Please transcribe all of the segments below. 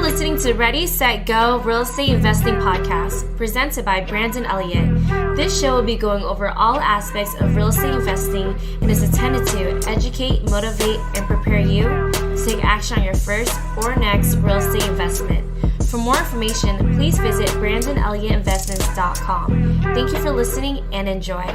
listening to Ready, Set, Go Real Estate Investing Podcast, presented by Brandon Elliott. This show will be going over all aspects of real estate investing and is intended to educate, motivate, and prepare you to take action on your first or next real estate investment. For more information, please visit BrandonElliottInvestments.com. Thank you for listening and enjoy.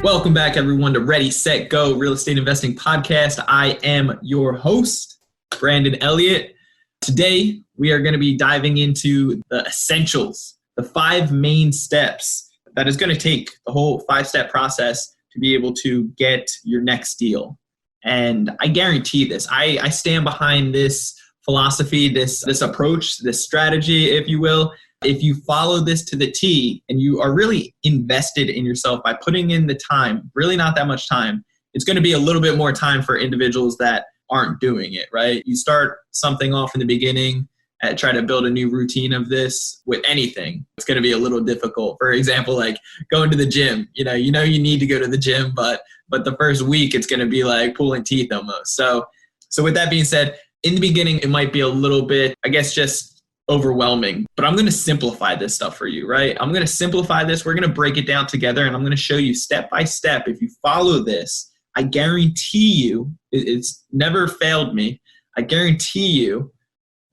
Welcome back, everyone, to Ready, Set, Go Real Estate Investing Podcast. I am your host, Brandon Elliott. Today, we are going to be diving into the essentials, the 5 main steps that is going to take the whole 5-step process to be able to get your next deal. And I guarantee this. I stand behind this philosophy, this approach, this strategy, if you will. If you follow this to the T and you are really invested in yourself by putting in the time, really not that much time, it's going to be a little bit more time for individuals that aren't doing it, right? You start something off in the beginning and try to build a new routine of this with anything. It's going to be a little difficult. For example, like going to the gym, you need to go to the gym, but the first week it's going to be like pulling teeth almost. So with that being said, in the beginning, it might be a little bit, I guess, just overwhelming, but I'm going to simplify this stuff for you, right? I'm going to simplify this. We're going to break it down together, and I'm going to show you step by step. If you follow this, I guarantee you, it's never failed me. I guarantee you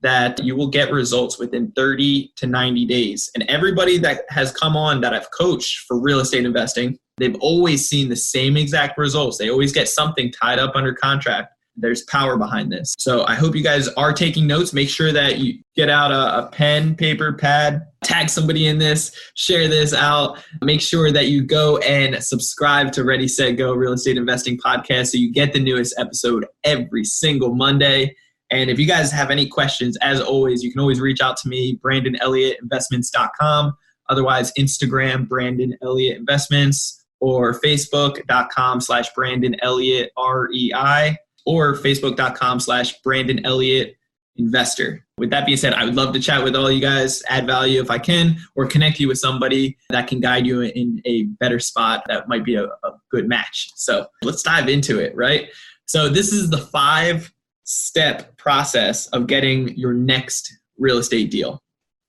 that you will get results within 30 to 90 days. And everybody that has come on that I've coached for real estate investing, they've always seen the same exact results. They always get something tied up under contract. There's power behind this. So I hope you guys are taking notes. Make sure that you get out a pen, paper, pad, tag somebody in this, share this out. Make sure that you go and subscribe to Ready, Set, Go Real Estate Investing Podcast so you get the newest episode every single Monday. And if you guys have any questions, as always, you can always reach out to me, BrandonElliottInvestments.com. Otherwise, Instagram, Brandon Elliott Investments, or Facebook.com/Brandon Elliott REI. or Facebook.com/Brandon Elliott Investor. With that being said, I would love to chat with all you guys, add value if I can, or connect you with somebody that can guide you in a better spot that might be a good match. So let's dive into it, right? So this is the 5-step process of getting your next real estate deal,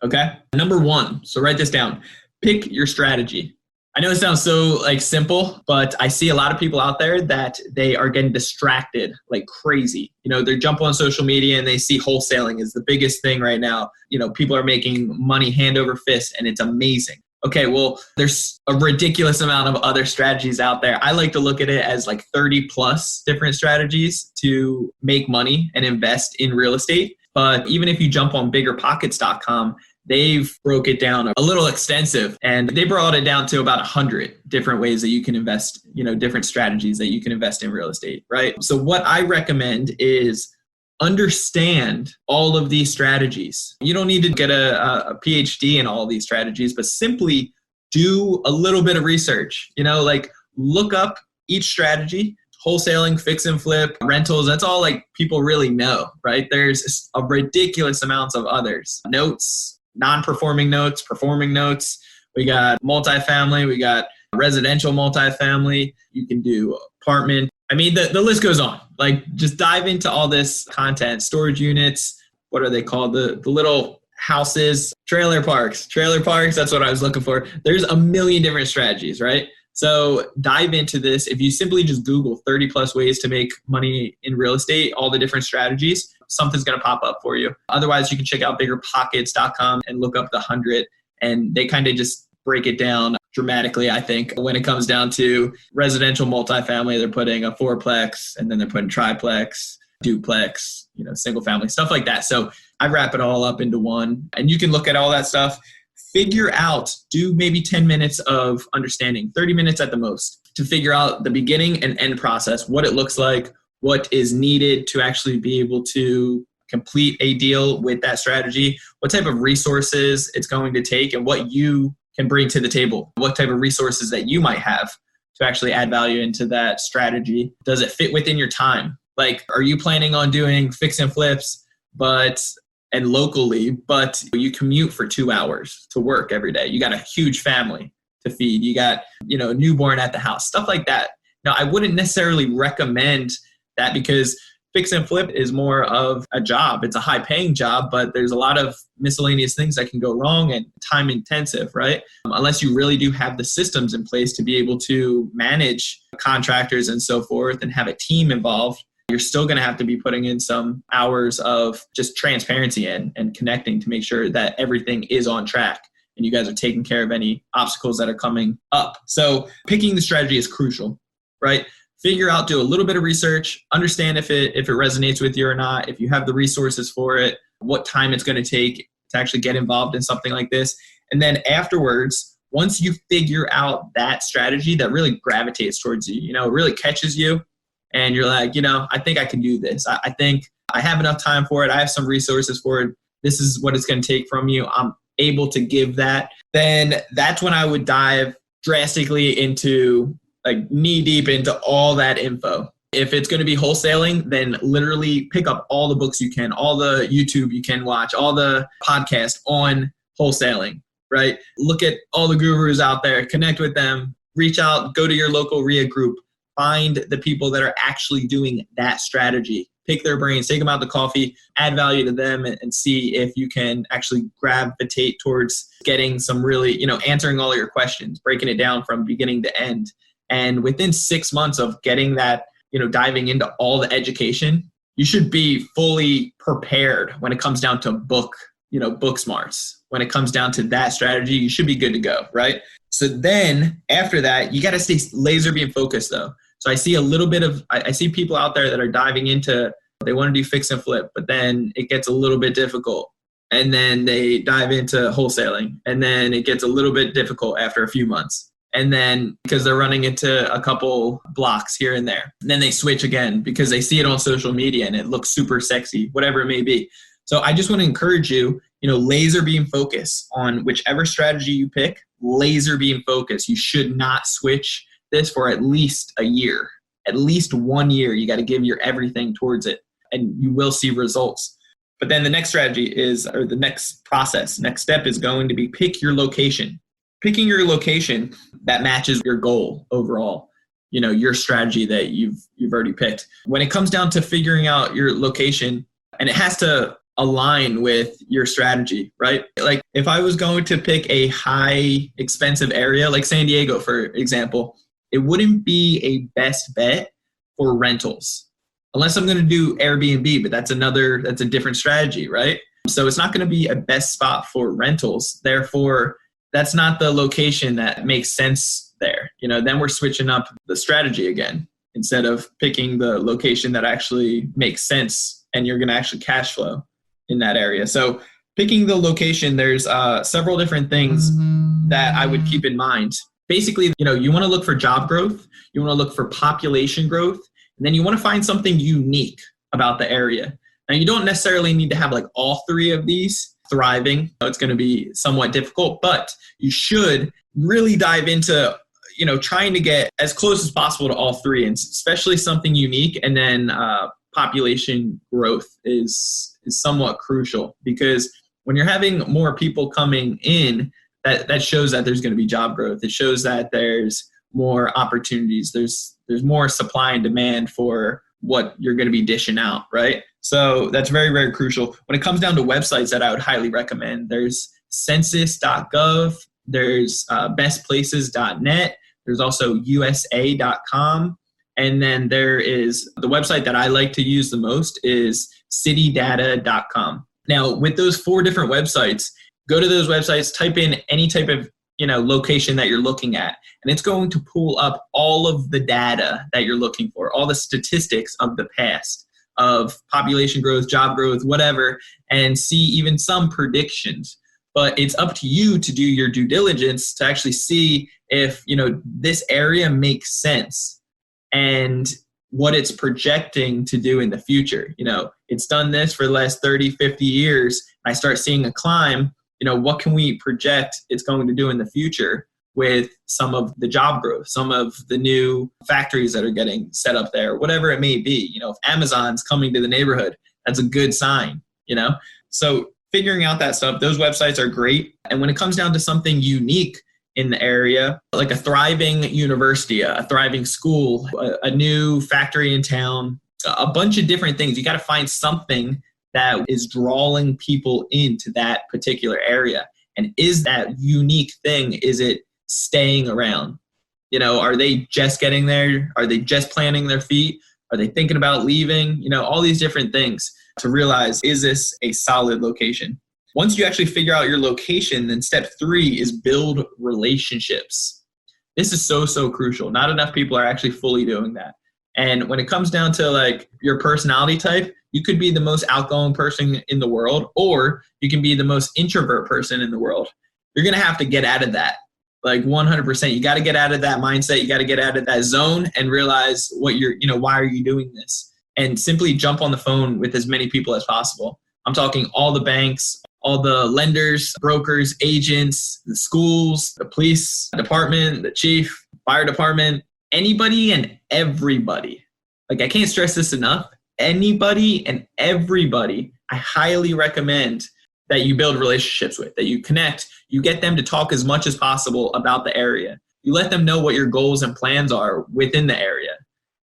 okay? Number 1, so write this down, pick your strategy. I know it sounds so simple, but I see a lot of people out there that they are getting distracted like crazy. They jump on social media and they see wholesaling is the biggest thing right now. People are making money hand over fist and it's amazing. Okay, well, there's a ridiculous amount of other strategies out there. I like to look at it as 30 plus different strategies to make money and invest in real estate. But even if you jump on biggerpockets.com, they've broke it down a little extensive, and they brought it down to about 100 different ways that you can invest, different strategies that you can invest in real estate, right? So what I recommend is understand all of these strategies. You don't need to get a PhD in all of these strategies, but simply do a little bit of research, look up each strategy. Wholesaling, fix and flip, rentals, that's all people really know, right? There's a ridiculous amounts of others. Notes, non-performing notes, performing notes. We got multifamily, we got residential multifamily. You can do apartment. I mean, the list goes on. Just dive into all this content. Storage units, what are they called? The little houses, trailer parks, that's what I was looking for. There's a million different strategies, right? So dive into this. If you simply just Google 30 plus ways to make money in real estate, all the different strategies, something's going to pop up for you. Otherwise, you can check out biggerpockets.com and look up the 100, and they kind of just break it down dramatically. I think when it comes down to residential multifamily, they're putting a 4-plex, and then they're putting triplex, duplex, single family, stuff like that. So I wrap it all up into one, and you can look at all that stuff. Figure out, do maybe 10 minutes of understanding, 30 minutes at the most, to figure out the beginning and end process, what it looks like, what is needed to actually be able to complete a deal with that strategy, what type of resources it's going to take, and what you can bring to the table, what type of resources that you might have to actually add value into that strategy. Does it fit within your time? Are you planning on doing fix and flips, and locally, but you commute for 2 hours to work every day? You got a huge family to feed. You got, a newborn at the house, stuff like that. Now, I wouldn't necessarily recommend that because fix and flip is more of a job. It's a high paying job, but there's a lot of miscellaneous things that can go wrong and time intensive, right? Unless you really do have the systems in place to be able to manage contractors and so forth and have a team involved, you're still going to have to be putting in some hours of just transparency and connecting to make sure that everything is on track and you guys are taking care of any obstacles that are coming up. So picking the strategy is crucial, right? Figure out, do a little bit of research, understand if it resonates with you or not, if you have the resources for it, what time it's going to take to actually get involved in something like this. And then afterwards, once you figure out that strategy that really gravitates towards you, it really catches you and you're like, I think I can do this. I think I have enough time for it. I have some resources for it. This is what it's going to take from you. I'm able to give that. Then that's when I would dive drastically into like knee deep into all that info. If it's going to be wholesaling, then literally pick up all the books you can, all the YouTube you can watch, all the podcasts on wholesaling, right? Look at all the gurus out there, connect with them, reach out, go to your local RIA group, find the people that are actually doing that strategy, pick their brains, take them out to coffee, add value to them and see if you can actually gravitate towards getting some really, answering all your questions, breaking it down from beginning to end. And within 6 months of getting that, diving into all the education, you should be fully prepared when it comes down to book smarts. When it comes down to that strategy, you should be good to go, right? So then after that, you got to stay laser beam focused though. So I see I see people out there that are diving into, they want to do fix and flip, but then it gets a little bit difficult. And then they dive into wholesaling. And then it gets a little bit difficult after a few months. And then because they're running into a couple blocks here and there. And then they switch again because they see it on social media and it looks super sexy, whatever it may be. So I just want to encourage you, laser beam focus on whichever strategy you pick, laser beam focus. You should not switch this for at least a year, at least 1 year. You got to give your everything towards it and you will see results. But then the next strategy the next step is going to be pick your location. Picking your location that matches your goal overall, your strategy that you've already picked. When it comes down to figuring out your location, and it has to align with your strategy, right? Like if I was going to pick a high expensive area like San Diego, for example, it wouldn't be a best bet for rentals unless I'm going to do Airbnb, but that's a different strategy, right? So it's not going to be a best spot for rentals. Therefore, that's not the location that makes sense there. Then we're switching up the strategy again instead of picking the location that actually makes sense and you're going to actually cash flow in that area. So picking the location, there's several different things that I would keep in mind. Basically, you want to look for job growth, you want to look for population growth, and then you want to find something unique about the area. Now, you don't necessarily need to have like all three of these thriving. It's going to be somewhat difficult, but you should really dive into, trying to get as close as possible to all three, and especially something unique. And then population growth is somewhat crucial because when you're having more people coming in, that shows that there's going to be job growth. It shows that there's more opportunities. There's more supply and demand for what you're going to be dishing out, right? So that's very, very crucial. When it comes down to websites that I would highly recommend, there's census.gov, there's bestplaces.net, there's also USA.com, and then there is the website that I like to use the most is citydata.com. Now, with those 4 different websites, go to those websites, type in any type of location that you're looking at, and it's going to pull up all of the data that you're looking for, all the statistics of the past of population growth, job growth, whatever, and see even some predictions. But it's up to you to do your due diligence to actually see if, this area makes sense and what it's projecting to do in the future. It's done this for the last 30, 50 years. I start seeing a climb. What can we project it's going to do in the future with some of the job growth, some of the new factories that are getting set up there, whatever it may be. If Amazon's coming to the neighborhood, that's a good sign, So figuring out that stuff, those websites are great. And when it comes down to something unique, in the area, like a thriving university, a thriving school, a new factory in town, a bunch of different things. You got to find something that is drawing people into that particular area. And is that unique thing, is it staying around? Are they just getting there? Are they just planting their feet? Are they thinking about leaving? All these different things to realize, is this a solid location? Once you actually figure out your location, then step 3 is build relationships. This is so crucial. Not enough people are actually fully doing that. And when it comes down to like your personality type, you could be the most outgoing person in the world, or you can be the most introvert person in the world. You're going to have to get out of that. Like 100%. You got to get out of that mindset. You got to get out of that zone and realize why are you doing this? And simply jump on the phone with as many people as possible. I'm talking all the banks, all the lenders, brokers, agents, the schools, the police department, the chief, fire department, anybody and everybody. Like, I can't stress this enough. Anybody and everybody, I highly recommend that you build relationships with, that you connect, you get them to talk as much as possible about the area. You let them know what your goals and plans are within the area.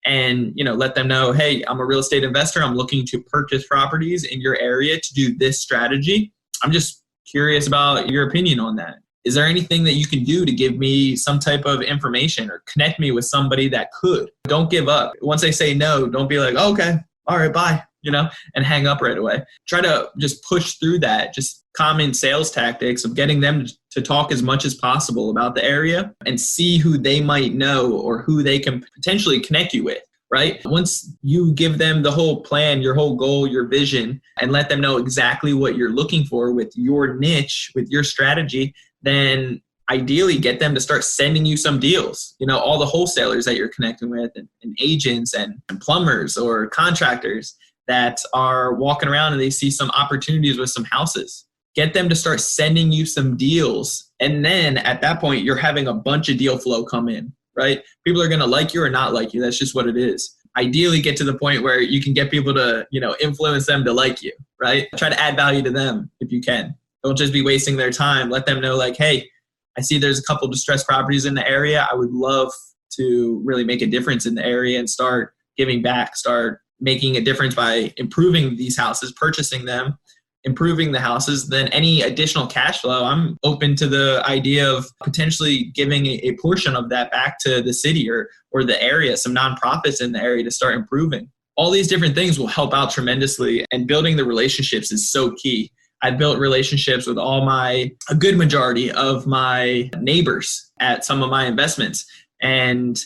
And, let them know, hey, I'm a real estate investor. I'm looking to purchase properties in your area to do this strategy. I'm just curious about your opinion on that. Is there anything that you can do to give me some type of information or connect me with somebody that could? Don't give up. Once they say no, don't be like, oh, okay, all right, bye, and hang up right away. Try to just push through that, just common sales tactics of getting them to talk as much as possible about the area and see who they might know or who they can potentially connect you with, right? Once you give them the whole plan, your whole goal, your vision, and let them know exactly what you're looking for with your niche, with your strategy, then ideally get them to start sending you some deals. All the wholesalers that you're connecting with and agents and plumbers or contractors that are walking around and they see some opportunities with some houses. Get them to start sending you some deals. And then at that point, you're having a bunch of deal flow come in, right? People are going to like you or not like you. That's just what it is. Ideally, get to the point where you can get people to, influence them to like you, right? Try to add value to them if you can. Don't just be wasting their time. Let them know, like, hey, I see there's a couple distressed properties in the area. I would love to really make a difference in the area and start giving back, start making a difference by improving these houses, purchasing them, improving the houses. Then any additional cash flow, I'm open to the idea of potentially giving a portion of that back to the city or the area, some nonprofits in the area to start improving. All these different things will help out tremendously, and building the relationships is so key. I've built relationships with a good majority of my neighbors at some of my investments, and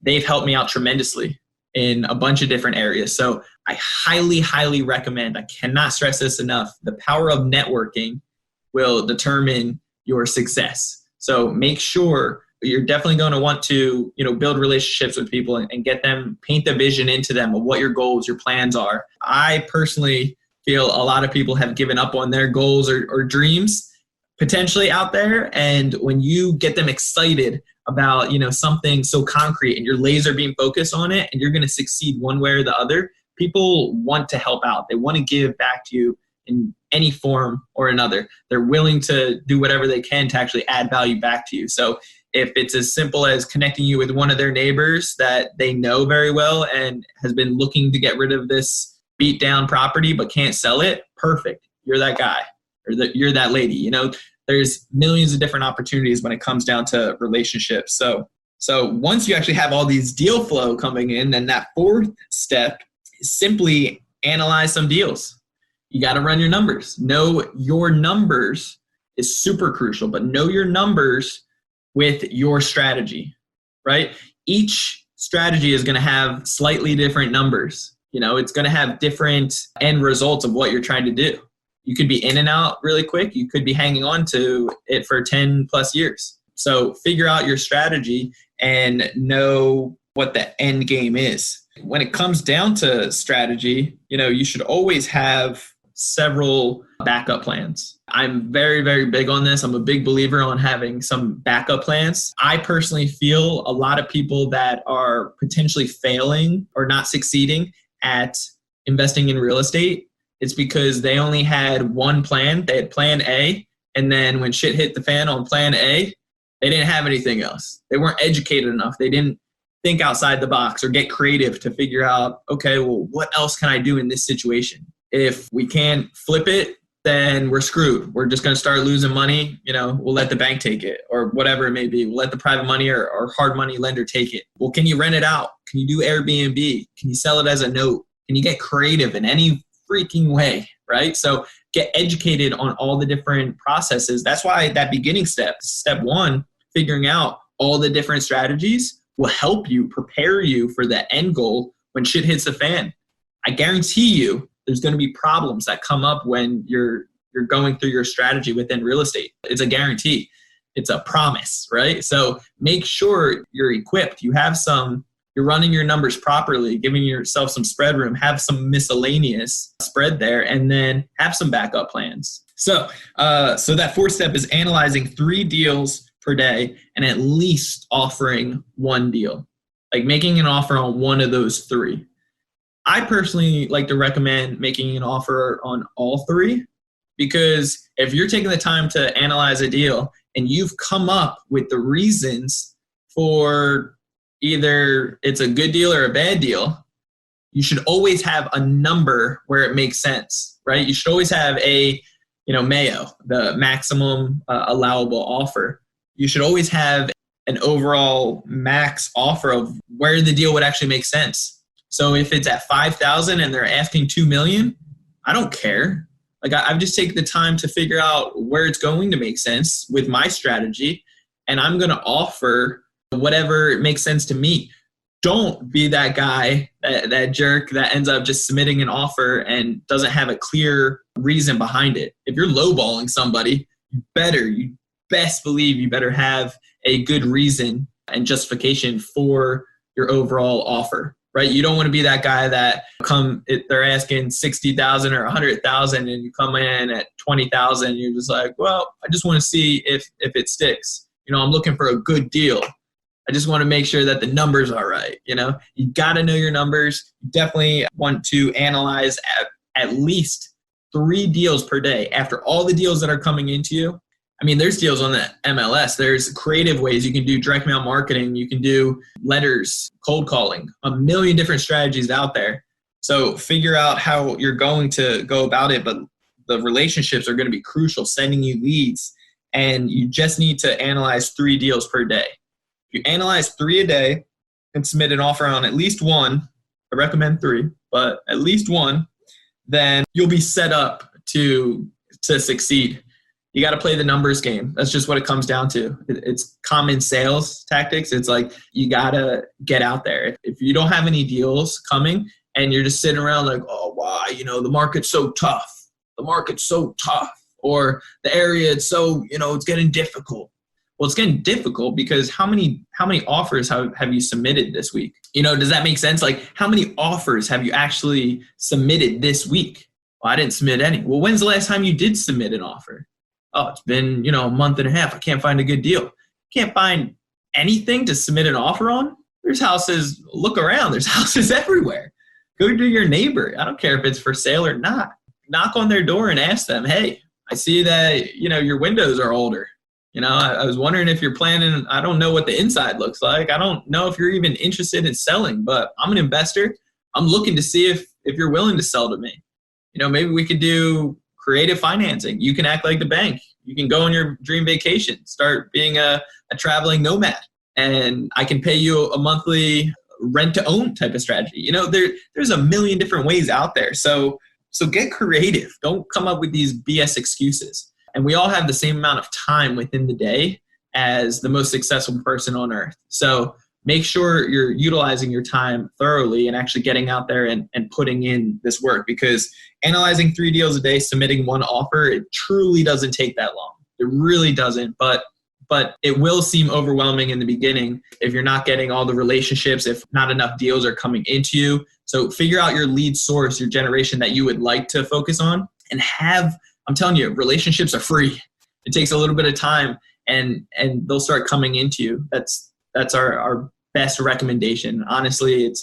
they've helped me out tremendously in a bunch of different areas. So I highly, highly recommend, I cannot stress this enough, the power of networking will determine your success. So make sure you're definitely going to want to, build relationships with people and get them, paint the vision into them of what your goals, your plans are. I personally feel a lot of people have given up on their goals or dreams potentially out there. And when you get them excited about, something so concrete and your laser beam focused on it and you're going to succeed one way or the other, people want to help out. They want to give back to you in any form or another. They're willing to do whatever they can to actually add value back to you. So if it's as simple as connecting you with one of their neighbors that they know very well and has been looking to get rid of this beat down property but can't sell it, perfect. You're that guy or you're that lady. There's millions of different opportunities when it comes down to relationships. So once you actually have all these deal flow coming in, then that fourth step is simply analyze some deals. You got to run your numbers. Know your numbers is super crucial, but know your numbers with your strategy, right? Each strategy is going to have slightly different numbers. It's going to have different end results of what you're trying to do. You could be in and out really quick. You could be hanging on to it for 10 plus years. So figure out your strategy and know what the end game is. When it comes down to strategy, you should always have several backup plans. I'm very, very big on this. I'm a big believer on having some backup plans. I personally feel a lot of people that are potentially failing or not succeeding at investing in real estate, it's because they only had one plan. They had plan A, and then when shit hit the fan on plan A, They didn't have anything else. They weren't educated enough. They didn't think outside the box or get creative to figure out, okay, well, what else can I do in this situation? If we can't flip it, then we're screwed. We're just going to start losing money. We'll let the bank take it or whatever it may be. We'll let the private money or hard money lender take it. Well, can you rent it out? Can you do Airbnb? Can you sell it as a note? Can you get creative in any freaking way, right? So get educated on all the different processes. That's why that beginning step 1, figuring out all the different strategies will help you prepare you for the end goal when shit hits the fan. I guarantee you there's going to be problems that come up when you're going through your strategy within real estate. It's a guarantee. It's a promise, right? So make sure you're equipped. You're running your numbers properly, giving yourself some spread room, have some miscellaneous spread there, and then have some backup plans. So that 4th step is analyzing 3 deals per day and at least offering 1 deal, like making an offer on one of those 3. I personally like to recommend making an offer on all 3, because if you're taking the time to analyze a deal and you've come up with the reasons for either it's a good deal or a bad deal, you should always have a number where it makes sense, right? You should always have a, MAO, the maximum allowable offer. You should always have an overall max offer of where the deal would actually make sense. So if it's at 5,000 and they're asking 2 million, I don't care. Like I've just taken the time to figure out where it's going to make sense with my strategy, and I'm going to offer whatever makes sense to me. Don't be that guy, that jerk that ends up just submitting an offer and doesn't have a clear reason behind it. If you're lowballing somebody, you best believe you better have a good reason and justification for your overall offer, right? You don't want to be that guy that they're asking 60,000 or 100,000 and you come in at 20,000 and you're just like, well, I just want to see if it sticks. I'm looking for a good deal. I just want to make sure that the numbers are right. You got to know your numbers. You definitely want to analyze at least 3 deals per day. After all the deals that are coming into you, there's deals on the MLS. There's creative ways. You can do direct mail marketing. You can do letters, cold calling, a million different strategies out there. So figure out how you're going to go about it. But the relationships are going to be crucial, sending you leads. And you just need to analyze 3 deals per day. If you analyze 3 a day and submit an offer on at least 1, I recommend 3, but at least 1, then you'll be set up to succeed. You got to play the numbers game. That's just what it comes down to. It's common sales tactics. It's like you got to get out there. If you don't have any deals coming and you're just sitting around like, oh, wow, the market's so tough. The market's so tough. Or the area, it's so, it's getting difficult. Well, it's getting difficult because how many offers have you submitted this week? Does that make sense? Like, how many offers have you actually submitted this week? Well, I didn't submit any. Well, when's the last time you did submit an offer? Oh, it's been, a month and a half. I can't find a good deal. Can't find anything to submit an offer on? There's houses, look around. There's houses everywhere. Go to your neighbor. I don't care if it's for sale or not. Knock on their door and ask them, hey, I see that, your windows are older. I was wondering if you're planning, I don't know what the inside looks like. I don't know if you're even interested in selling, but I'm an investor. I'm looking to see if you're willing to sell to me. Maybe we could do creative financing. You can act like the bank. You can go on your dream vacation, start being a traveling nomad, and I can pay you a monthly rent to own type of strategy. There's a million different ways out there. So get creative. Don't come up with these BS excuses. And we all have the same amount of time within the day as the most successful person on earth. So make sure you're utilizing your time thoroughly and actually getting out there and putting in this work, because analyzing 3 deals a day, submitting 1 offer, it truly doesn't take that long. It really doesn't, but it will seem overwhelming in the beginning if you're not getting all the relationships, if not enough deals are coming into you. So figure out your lead source, your generation that you would like to focus on, and I'm telling you, relationships are free. It takes a little bit of time and they'll start coming into you. That's our best recommendation. Honestly,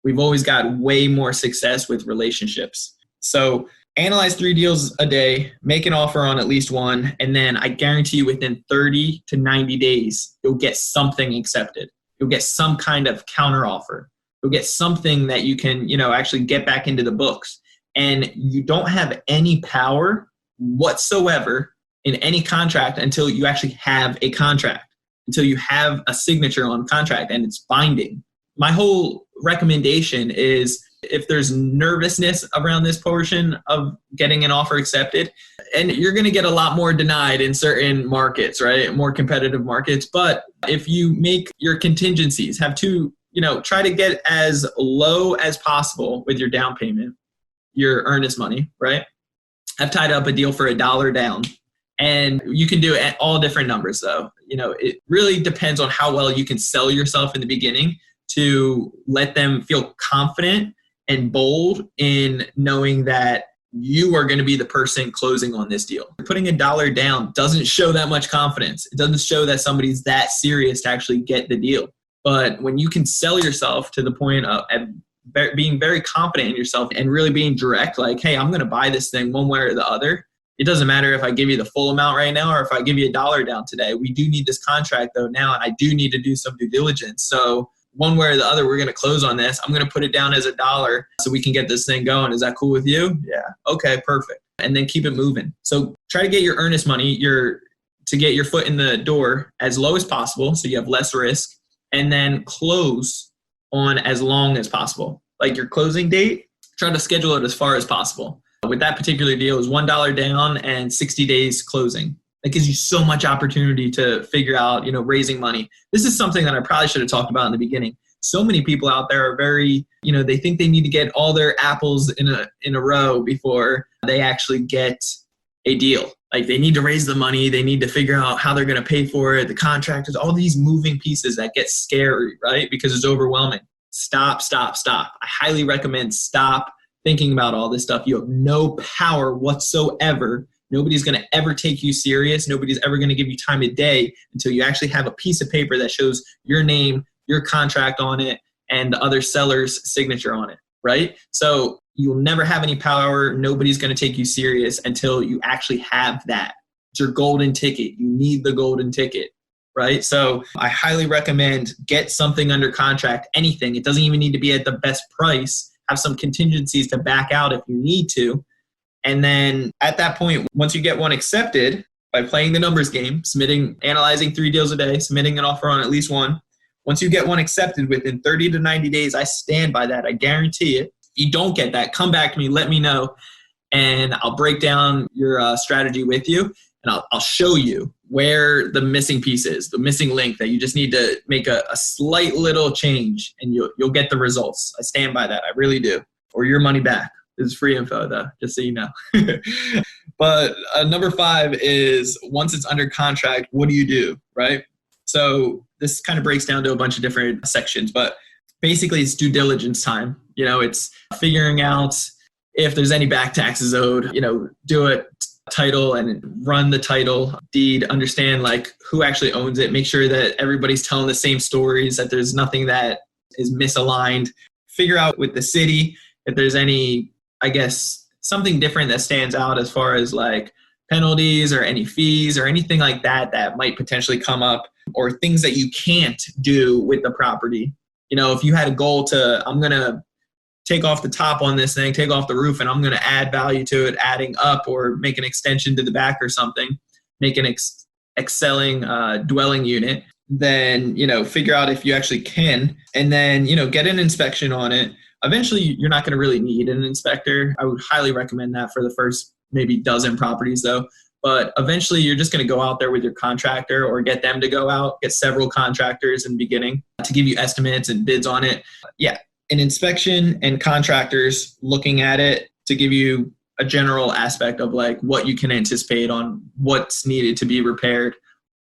we've always got way more success with relationships. So Analyze 3 deals a day, make an offer on at least one, and then I guarantee you within 30 to 90 days, you'll get something accepted. You'll get some kind of counter offer. You'll get something that you can, actually get back into the books. And you don't have any power whatsoever in any contract until you actually have a contract, until you have a signature on contract and it's binding. My whole recommendation is, if there's nervousness around this portion of getting an offer accepted, and you're going to get a lot more denied in certain markets, right? More competitive markets. But if you make your contingencies, try to get as low as possible with your down payment, your earnest money, right? I've tied up a deal for $1 down, and you can do it at all different numbers though. It really depends on how well you can sell yourself in the beginning to let them feel confident and bold in knowing that you are going to be the person closing on this deal. Putting $1 down doesn't show that much confidence. It doesn't show that somebody's that serious to actually get the deal. But when you can sell yourself to the point of being very confident in yourself and really being direct, like, hey, I'm going to buy this thing one way or the other. It doesn't matter if I give you the full amount right now or if I give you $1 down today. We do need this contract though now, and I do need to do some due diligence. So one way or the other, we're going to close on this. I'm going to put it down as $1 so we can get this thing going. Is that cool with you? Yeah. Okay, perfect. And then keep it moving. So try to get your earnest money, to get your foot in the door as low as possible so you have less risk, and then close on as long as possible. Like your closing date, try to schedule it as far as possible. With that particular deal, it was $1 down and 60 days closing. That gives you so much opportunity to figure out, raising money. This is something that I probably should have talked about in the beginning. So many people out there are very, they think they need to get all their apples in a row before they actually get a deal. Like they need to raise the money. They need to figure out how they're going to pay for it. The contractors, all these moving pieces that get scary, right? Because it's overwhelming. Stop. I highly recommend stop thinking about all this stuff. You have no power whatsoever. Nobody's going to ever take you serious. Nobody's ever going to give you time of day until you actually have a piece of paper that shows your name, your contract on it, and the other seller's signature on it, right? So you'll never have any power. Nobody's going to take you serious until you actually have that. It's your golden ticket. You need the golden ticket, right? So I highly recommend get something under contract, anything. It doesn't even need to be at the best price. Have some contingencies to back out if you need to. And then at that point, once you get one accepted by playing the numbers game, analyzing 3 deals a day, submitting an offer on at least one, once you get one accepted within 30 to 90 days, I stand by that. I guarantee it. If you don't get that, come back to me, let me know, and I'll break down your strategy with you, and I'll show you where the missing piece is, the missing link that you just need to make a slight little change, and you'll get the results. I stand by that. I really do. Or your money back. This is free info though, just so you know. But number 5 is, once it's under contract, what do you do, right? So this kind of breaks down to a bunch of different sections, but basically it's due diligence time. It's figuring out if there's any back taxes owed, do it, title, and run the title deed, understand like who actually owns it, make sure that everybody's telling the same stories, that there's nothing that is misaligned, figure out with the city if there's any, something different that stands out as far as like penalties or any fees or anything like that might potentially come up, or things that you can't do with the property. If you had a goal to, I'm going to take off the top on this thing, take off the roof, and I'm going to add value to it, adding up, or make an extension to the back or something, make an excelling dwelling unit, then, figure out if you actually can, and then, get an inspection on it. Eventually, you're not going to really need an inspector. I would highly recommend that for the first maybe dozen properties though. But eventually, you're just going to go out there with your contractor, or get them to go out, get several contractors in the beginning to give you estimates and bids on it. Yeah, an inspection and contractors looking at it to give you a general aspect of like what you can anticipate on what's needed to be repaired,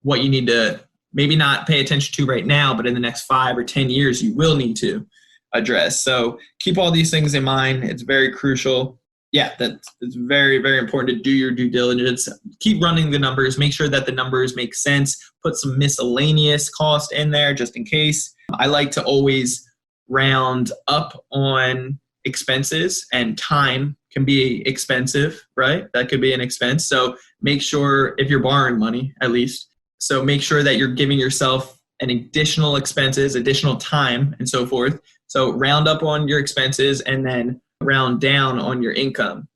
what you need to maybe not pay attention to right now, but in the next 5 or 10 years, you will need to address. So keep all these things in mind. It's very crucial. Yeah, it's very, very important to do your due diligence. Keep running the numbers. Make sure that the numbers make sense. Put some miscellaneous cost in there just in case. I like to always round up on expenses and time can be expensive, right? That could be an expense. So make sure, if you're borrowing money, at least, so make sure that you're giving yourself an additional expenses, additional time, and so forth. So round up on your expenses and then round down on your income.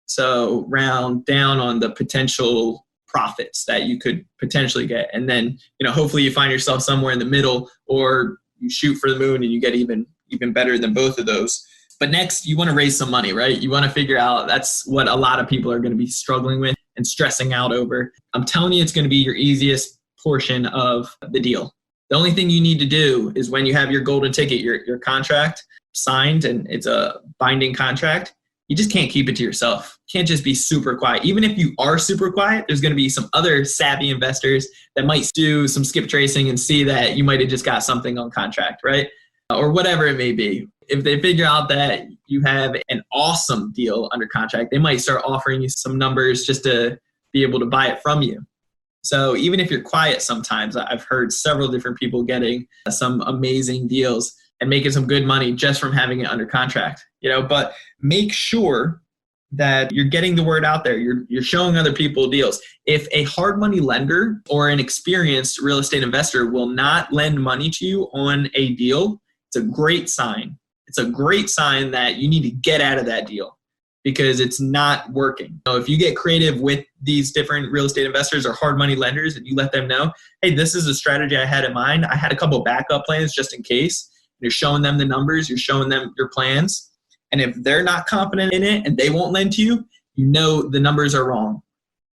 So round down on the potential profits that you could potentially get. And then, hopefully you find yourself somewhere in the middle, or you shoot for the moon and you get even better than both of those. But next, you want to raise some money, right? You want to figure out, that's what a lot of people are going to be struggling with and stressing out over. I'm telling you, it's going to be your easiest portion of the deal. The only thing you need to do is, when you have your golden ticket, your contract signed, and it's a binding contract, you just can't keep it to yourself. You can't just be super quiet. Even if you are super quiet, there's going to be some other savvy investors that might do some skip tracing and see that you might have just got something on contract, right? Or whatever it may be. If they figure out that you have an awesome deal under contract, they might start offering you some numbers just to be able to buy it from you. So even if you're quiet sometimes, I've heard several different people getting some amazing deals and making some good money just from having it under contract, but make sure that you're getting the word out there. You're showing other people deals. If a hard money lender or an experienced real estate investor will not lend money to you on a deal, it's a great sign. It's a great sign that you need to get out of that deal because it's not working. So if you get creative with these different real estate investors or hard money lenders and you let them know, hey, this is a strategy I had in mind. I had a couple of backup plans just in case. You're showing them the numbers, you're showing them your plans. And if they're not confident in it and they won't lend to you, the numbers are wrong.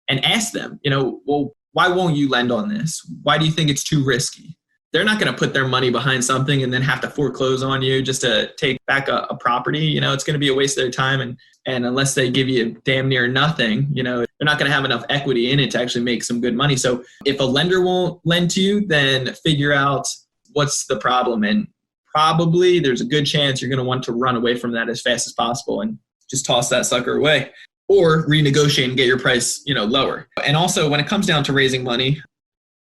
And ask them, well, why won't you lend on this? Why do you think it's too risky? They're not going to put their money behind something and then have to foreclose on you just to take back a property. It's going to be a waste of their time. And unless they give you damn near nothing, they're not going to have enough equity in it to actually make some good money. So if a lender won't lend to you, then figure out what's the problem. And probably there's a good chance you're going to want to run away from that as fast as possible and just toss that sucker away, or renegotiate and get your price, lower. And also, when it comes down to raising money,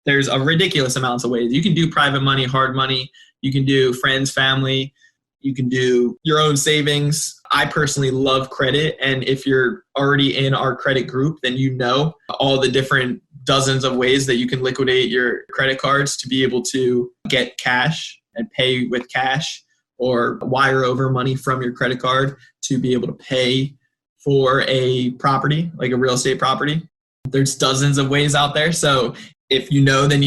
there's a ridiculous amounts of ways. You can do private money, hard money. You can do friends, family. You can do your own savings. I personally love credit. And if you're already in our credit group, then all the different dozens of ways that you can liquidate your credit cards to be able to get cash and pay with cash, or wire over money from your credit card to be able to pay for a property, like a real estate property. There's dozens of ways out there. So if then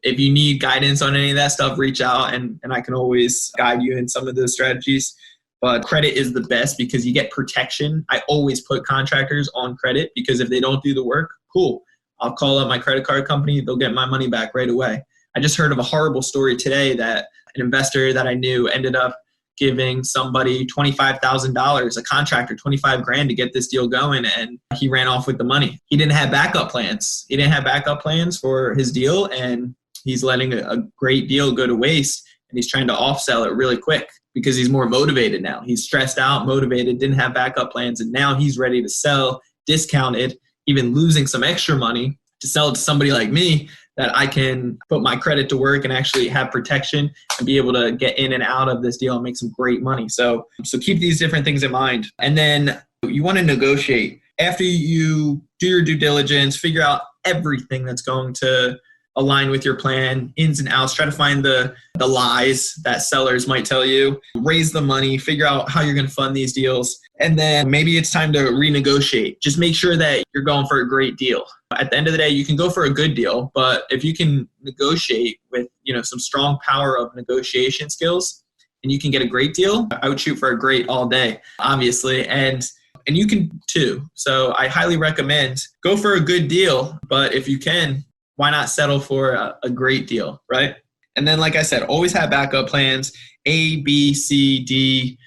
If you need guidance on any of that stuff, reach out and I can always guide you in some of those strategies. But credit is the best because you get protection. I always put contractors on credit because if they don't do the work, cool. I'll call up my credit card company. They'll get my money back right away. I just heard of a horrible story today that an investor that I knew ended up giving somebody $25,000, a contractor, $25,000 to get this deal going, and he ran off with the money. He didn't have backup plans. He didn't have backup plans for his deal, and he's letting a great deal go to waste, and he's trying to off-sell it really quick because he's more motivated now. He's stressed out, motivated, didn't have backup plans, and now he's ready to sell, discounted, even losing some extra money to sell it to somebody like me that I can put my credit to work and actually have protection and be able to get in and out of this deal and make some great money. So keep these different things in mind. And then you want to negotiate. After you do your due diligence, figure out everything that's going to align with your plan, ins and outs, try to find the lies that sellers might tell you, raise the money, figure out how you're going to fund these deals. And then maybe it's time to renegotiate. Just make sure that you're going for a great deal. At the end of the day, you can go for a good deal, but if you can negotiate with, some strong power of negotiation skills and you can get a great deal, I would shoot for a great all day, obviously. And you can too. So I highly recommend go for a good deal, but if you can, why not settle for a great deal, right? And then, like I said, always have backup plans, A, B, C, D,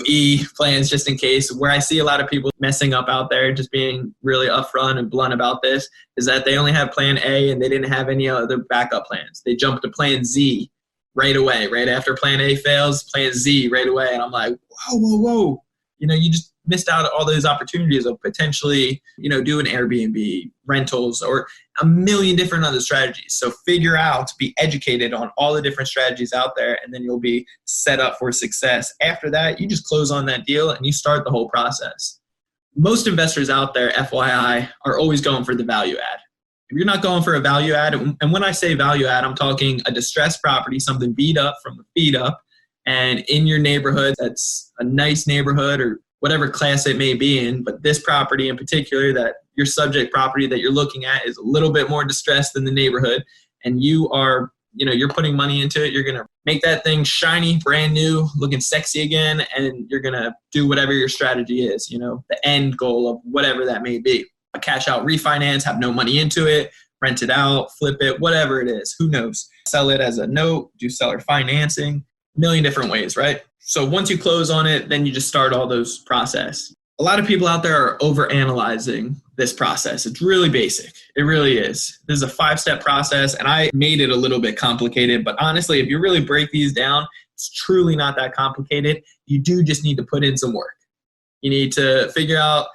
E plans just in case. Where I see a lot of people messing up out there, just being really upfront and blunt about this, is that they only have plan A and they didn't have any other backup plans. They jumped to plan Z right away, right after plan A fails, plan Z right away. And I'm like, whoa. You just missed out on all those opportunities of potentially, doing Airbnb, rentals, or a million different other strategies. So figure out, be educated on all the different strategies out there, and then you'll be set up for success. After that, you just close on that deal and you start the whole process. most investors out there, FYI, are always going for the value add. If you're not going for a value add, and when I say value add, I'm talking a distressed property, something beat up from the feet up, and in your neighborhood, that's a nice neighborhood or whatever class it may be in, but this property in particular, that your subject property that you're looking at is a little bit more distressed than the neighborhood, and you're putting money into it. You're going to make that thing shiny, brand new, looking sexy again, and you're going to do whatever your strategy is, the end goal of whatever that may be. A cash out refinance, have no money into it, rent it out, flip it, whatever it is, who knows? Sell it as a note, do seller financing, a million different ways, right? So once you close on it, then you just start all those process. A lot of people out there are overanalyzing this process. It's really basic. It really is. This is a 5-step process, and I made it a little bit complicated, but honestly, if you really break these down, it's truly not that complicated. You do just need to put in some work. You need to figure out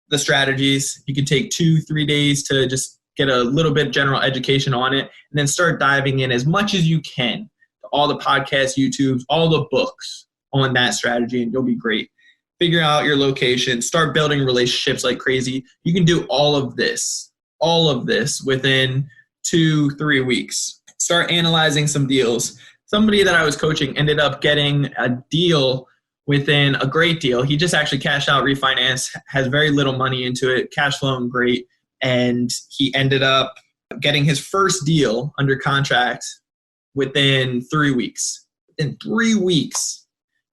the strategies. You can take 2-3 days to just get a little bit general education on it, and then start diving in as much as you can to all the podcasts, YouTubes, all the books on that strategy, and you'll be great. Figure out your location, start building relationships like crazy. You can do all of this within 2-3 weeks. Start analyzing some deals. Somebody that I was coaching ended up getting a deal within a great deal. He just actually cashed out, refinance, has very little money into it, cash flowing great, and he ended up getting his first deal under contract within 3 weeks. In 3 weeks,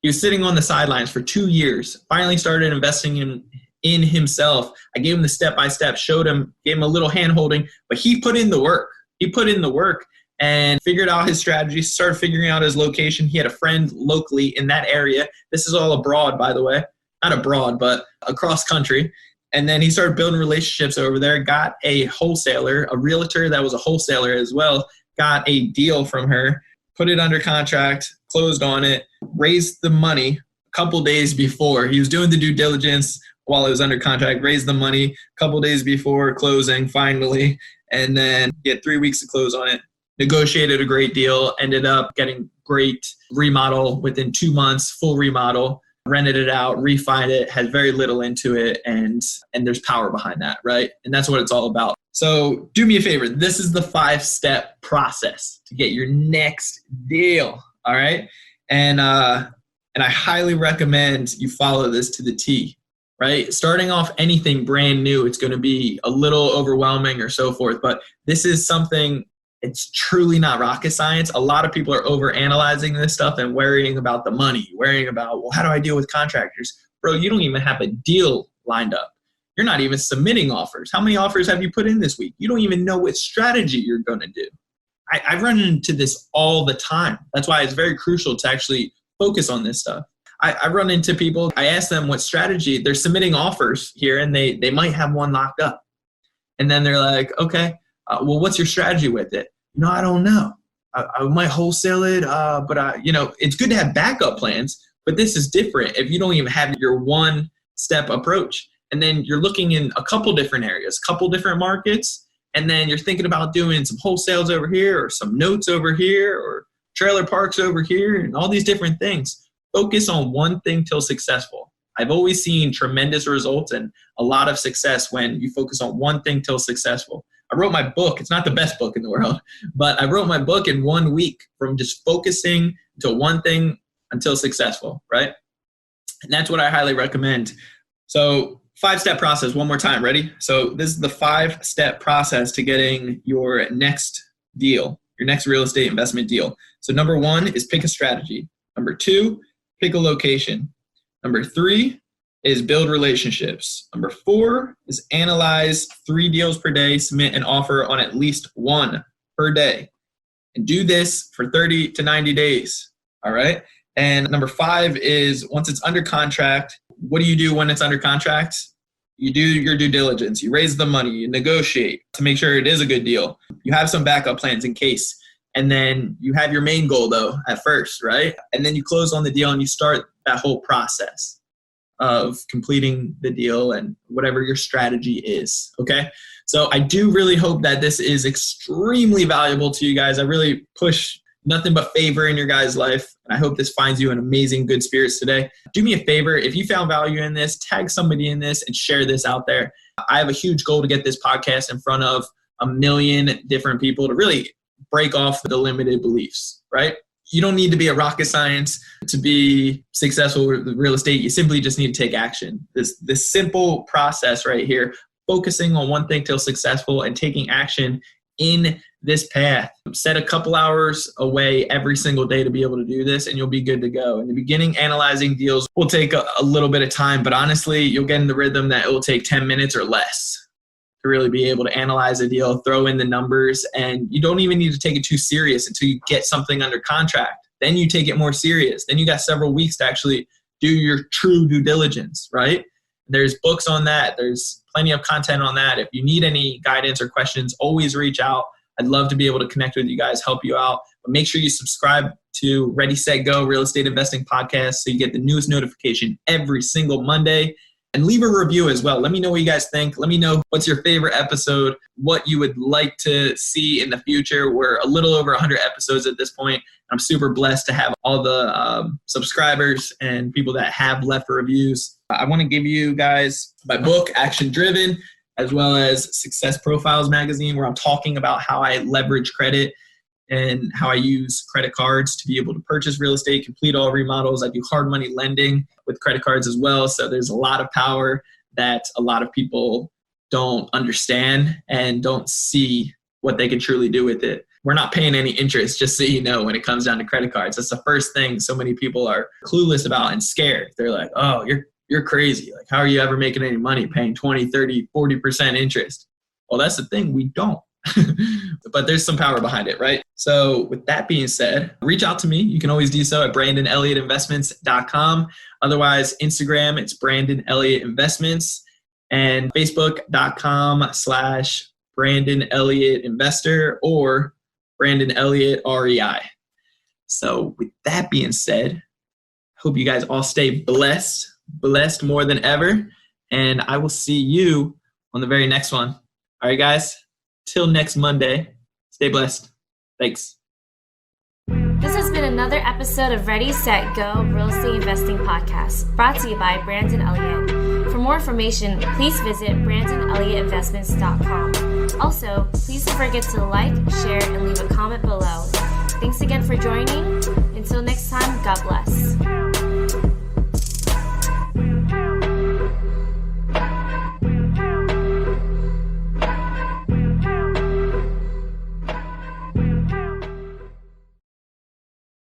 he was sitting on the sidelines for 2 years, finally started investing in himself. I gave him the step-by-step, showed him, gave him a little hand-holding, but he put in the work. And figured out his strategy, started figuring out his location. He had a friend locally in that area. This is all abroad, by the way. Not abroad, but across country. And then he started building relationships over there, got a wholesaler, a realtor that was a wholesaler as well, got a deal from her, put it under contract, closed on it, raised the money a couple days before. He was doing the due diligence while it was under contract, raised the money a couple days before closing finally, and then he had 3 weeks to close on it. Negotiated a great deal, ended up getting great remodel within 2 months, full remodel, rented it out, refined it, had very little into it, and there's power behind that, right? And that's what it's all about. So do me a favor. This is the 5-step process to get your next deal, all right? And I highly recommend you follow this to the T, right? Starting off anything brand new, it's going to be a little overwhelming or so forth, but this is something. It's truly not rocket science. A lot of people are overanalyzing this stuff and worrying about the money, worrying about, well, how do I deal with contractors? Bro, you don't even have a deal lined up. You're not even submitting offers. How many offers have you put in this week? You don't even know what strategy you're going to do. I run into this all the time. That's why it's very crucial to actually focus on this stuff. I run into people, I ask them what strategy, they're submitting offers here, and they might have one locked up. And then they're like, okay, well, what's your strategy with it? No, I don't know. I might wholesale it, but it's good to have backup plans, but this is different if you don't even have your one-step approach. And then you're looking in a couple different areas, couple different markets, and then you're thinking about doing some wholesales over here or some notes over here or trailer parks over here and all these different things. Focus on one thing till successful. I've always seen tremendous results and a lot of success when you focus on one thing till successful. I wrote my book. It's not the best book in the world, but I wrote my book in 1 week from just focusing to one thing until successful, right? And that's what I highly recommend. So 5-step process, one more time. Ready? So this is the 5-step process to getting your next deal, your next real estate investment deal. So number 1 is pick a strategy. Number 2, pick a location. Number 3 is build relationships. Number 4 is analyze 3 deals per day, submit an offer on at least 1 per day. And do this for 30 to 90 days, all right? And number 5 is once it's under contract, what do you do when it's under contract? You do your due diligence. You raise the money. You negotiate to make sure it is a good deal. You have some backup plans in case. And then you have your main goal, though, at first, right? And then you close on the deal and you start that whole process of completing the deal and whatever your strategy is, okay? So I do really hope that this is extremely valuable to you guys. I really push nothing but favor in your guys' life. I hope this finds you in amazing good spirits today. Do me a favor. If you found value in this, tag somebody in this and share this out there. I have a huge goal to get this podcast in front of 1 million different people to really break off the limited beliefs, right? You don't need to be a rocket science to be successful with real estate. You simply just need to take action. This simple process right here, focusing on one thing till successful and taking action in this path. Set a couple hours away every single day to be able to do this, and you'll be good to go. In the beginning, analyzing deals will take a little bit of time, but honestly, you'll get in the rhythm that it will take 10 minutes or less to really be able to analyze a deal, throw in the numbers, and you don't even need to take it too serious until you get something under contract. Then you take it more serious. Then you got several weeks to actually do your true due diligence, right? There's books on that. There's plenty of content on that. If you need any guidance or questions, always reach out. I'd love to be able to connect with you guys, help you out. But make sure you subscribe to Ready, Set, Go Real Estate Investing Podcast so you get the newest notification every single Monday. And leave a review as well. Let me know what you guys think. Let me know what's your favorite episode, what you would like to see in the future. We're a little over 100 episodes at this point. I'm super blessed to have all the subscribers and people that have left reviews. I want to give you guys my book, Action Driven, as well as Success Profiles magazine, where I'm talking about how I leverage credit and how I use credit cards to be able to purchase real estate, complete all remodels. I do hard money lending with credit cards as well. So there's a lot of power that a lot of people don't understand and don't see what they can truly do with it. We're not paying any interest, just so you know, when it comes down to credit cards. That's the first thing so many people are clueless about and scared. They're like, oh, you're crazy. Like, how are you ever making any money paying 20, 30, 40% interest? Well, that's the thing. We don't. But there's some power behind it, right? So with that being said, reach out to me. You can always do so at BrandonElliottInvestments.com. Otherwise, Instagram, it's Brandon Elliott Investments, and Facebook.com/Brandon Elliott Investor or Brandon Elliott REI. So with that being said, hope you guys all stay blessed more than ever. And I will see you on the very next one. All right, guys. Till next Monday, stay blessed. Thanks. This has been another episode of Ready, Set, Go Real Estate Investing Podcast, brought to you by Brandon Elliott. For more information, please visit BrandonElliottInvestments.com. Also, please don't forget to like, share, and leave a comment below. Thanks again for joining. Until next time, God bless.